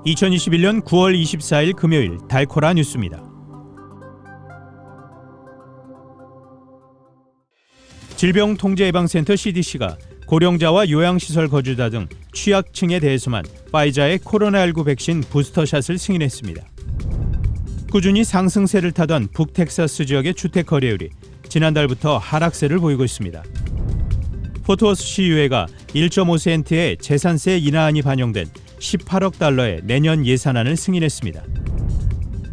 2021년 9월 24일 금요일 달코라 뉴스입니다. 질병통제예방센터 CDC가 고령자와 요양시설 거주자 등 취약층에 대해서만 파이자의 코로나19 백신 부스터샷을 승인했습니다. 꾸준히 상승세를 타던 북텍사스 지역의 주택 거래율이 지난달부터 하락세를 보이고 있습니다. 포트워스 시의회가 1.5센트의 재산세 인하안이 반영된 18억 달러의 내년 예산안을 승인했습니다.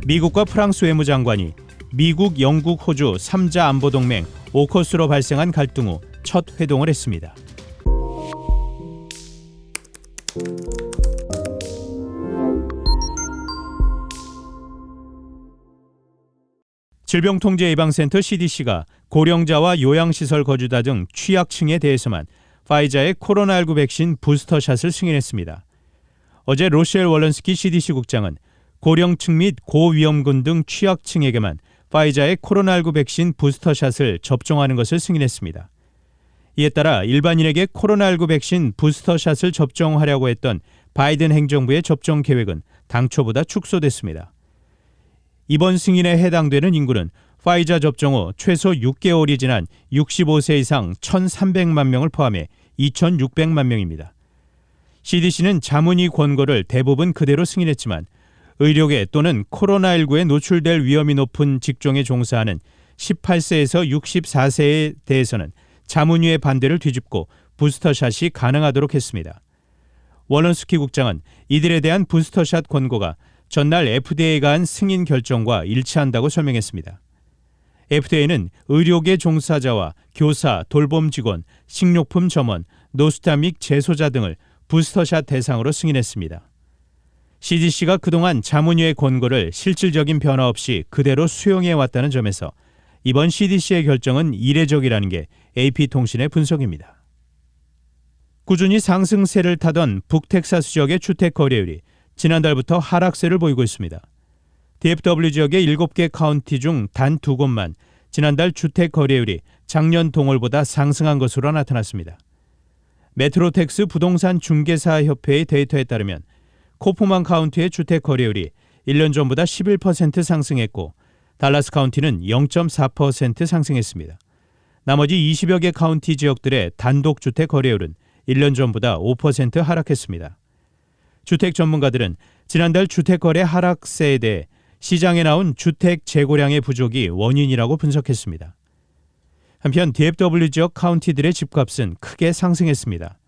미국과 프랑스 외무장관이 미국, 영국, 호주 3자 안보동맹 오커스로 발생한 갈등 후 첫 회동을 했습니다. 질병통제예방센터 CDC가 고령자와 요양시설 거주자 등 취약층에 대해서만 파이자의 코로나19 백신 부스터샷을 승인했습니다. 어제 로셸 월런스키 CDC 국장은 고령층 및 고위험군 등 취약층에게만 파이자의 코로나19 백신 부스터샷을 접종하는 것을 승인했습니다. 이에 따라 일반인에게 코로나19 백신 부스터샷을 접종하려고 했던 바이든 행정부의 접종 계획은 당초보다 축소됐습니다. 이번 승인에 해당되는 인구는 파이자 접종 후 최소 6개월이 지난 65세 이상 1,300만 명을 포함해 2,600만 명입니다. CDC는 자문위 권고를 대부분 그대로 승인했지만 의료계 또는 코로나19에 노출될 위험이 높은 직종에 종사하는 18세에서 64세에 대해서는 자문위의 반대를 뒤집고 부스터샷이 가능하도록 했습니다. 월런스키 국장은 이들에 대한 부스터샷 권고가 전날 FDA가 한 승인 결정과 일치한다고 설명했습니다. FDA는 의료계 종사자와 교사, 돌봄 직원, 식료품 점원, 노스타믹 제소자 등을 부스터샷 대상으로 승인했습니다. CDC가 그동안 자문위의 권고를 실질적인 변화 없이 그대로 수용해왔다는 점에서 이번 CDC의 결정은 이례적이라는 게 AP통신의 분석입니다. 꾸준히 상승세를 타던 북텍사스 지역의 주택 거래율이 지난달부터 하락세를 보이고 있습니다. DFW 지역의 7개 카운티 중 단 2곳만 지난달 주택 거래율이 작년 동월보다 상승한 것으로 나타났습니다. 메트로텍스 부동산 중개사 협회의 데이터에 따르면 코프만 카운티의 주택 거래율이 1년 전보다 11% 상승했고 달라스 카운티는 0.4% 상승했습니다. 나머지 20여 개 카운티 지역들의 단독 주택 거래율은 1년 전보다 5% 하락했습니다. 주택 전문가들은 지난달 주택 거래 하락세에 대해 시장에 나온 주택 재고량의 부족이 원인이라고 분석했습니다. 한편 DFW 지역 카운티들의 집값은 크게 상승했습니다.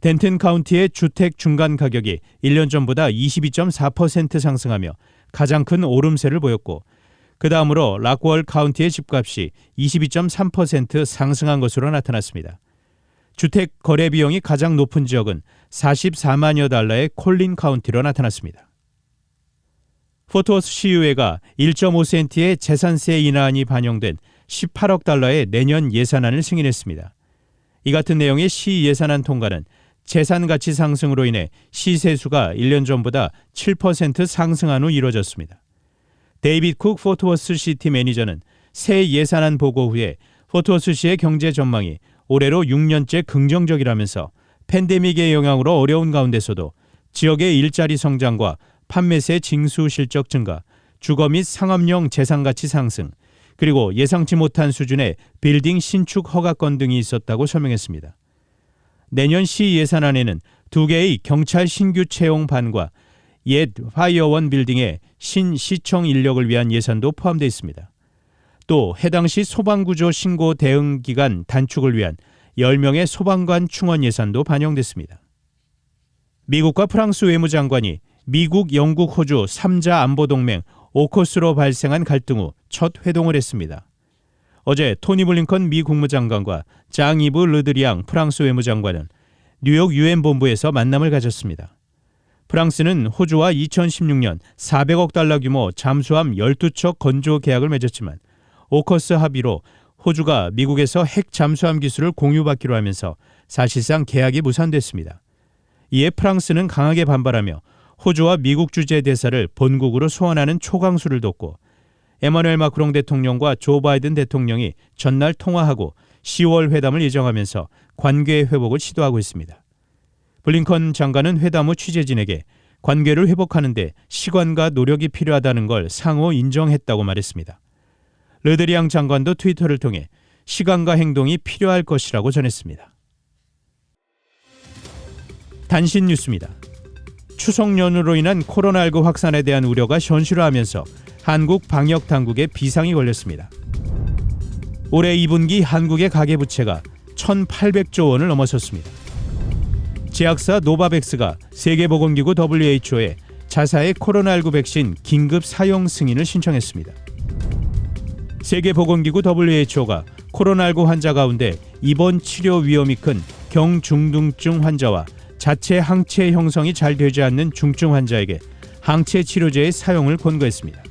덴튼 카운티의 주택 중간 가격이 1년 전보다 22.4% 상승하며 가장 큰 오름세를 보였고 그 다음으로 락월 카운티의 집값이 22.3% 상승한 것으로 나타났습니다. 주택 거래 비용이 가장 높은 지역은 44만여 달러의 콜린 카운티로 나타났습니다. 포트워스 시의회가 1.5센트의 재산세 인하안이 반영된 18억 달러의 내년 예산안을 승인했습니다. 이 같은 내용의 시 예산안 통과는 재산 가치 상승으로 인해 시세수가 1년 전보다 7% 상승한 후 이뤄졌습니다. 데이빗 쿡 포트워스 시티 매니저는 새 예산안 보고 후에 포트워스시의 경제 전망이 올해로 6년째 긍정적이라면서 팬데믹의 영향으로 어려운 가운데서도 지역의 일자리 성장과 판매세 징수 실적 증가, 주거 및 상업용 재산가치 상승, 그리고 예상치 못한 수준의 빌딩 신축 허가권 등이 있었다고 설명했습니다. 내년 시 예산안에는 2개의 경찰 신규 채용 반과 옛 파이어원 빌딩의 신시청 인력을 위한 예산도 포함되어 있습니다. 또 해당 시 소방구조 신고 대응 기간 단축을 위한 10명의 소방관 충원 예산도 반영됐습니다. 미국과 프랑스 외무장관이 미국, 영국, 호주 3자 안보동맹 오커스로 발생한 갈등 후 첫 회동을 했습니다. 어제 토니 블링컨 미 국무장관과 장 이브 르드리앙 프랑스 외무장관은 뉴욕 유엔 본부에서 만남을 가졌습니다. 프랑스는 호주와 2016년 400억 달러 규모 잠수함 12척 건조 계약을 맺었지만 오커스 합의로 호주가 미국에서 핵 잠수함 기술을 공유받기로 하면서 사실상 계약이 무산됐습니다. 이에 프랑스는 강하게 반발하며 호주와 미국 주재 대사를 본국으로 소환하는 초강수를 뒀고 에마누엘 마크롱 대통령과 조 바이든 대통령이 전날 통화하고 10월 회담을 예정하면서 관계 회복을 시도하고 있습니다. 블링컨 장관은 회담 후 취재진에게 관계를 회복하는 데 시간과 노력이 필요하다는 걸 상호 인정했다고 말했습니다. 르드리앙 장관도 트위터를 통해 시간과 행동이 필요할 것이라고 전했습니다. 단신 뉴스입니다. 추석 연휴로 인한 코로나19 확산에 대한 우려가 현실화하면서 한국 방역 당국에 비상이 걸렸습니다. 올해 2분기 한국의 가계부채가 1,800조 원을 넘어섰습니다. 제약사 노바백스가 세계보건기구 WHO에 자사의 코로나19 백신 긴급 사용 승인을 신청했습니다. 세계보건기구 WHO가 코로나19 환자 가운데 입원 치료 위험이 큰 경중등증 환자와 자체 항체 형성이 잘 되지 않는 중증 환자에게 항체 치료제의 사용을 권고했습니다.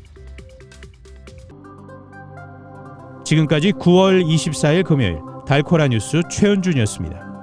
지금까지 9월 24일 금요일 달코라 뉴스 최은준이었습니다.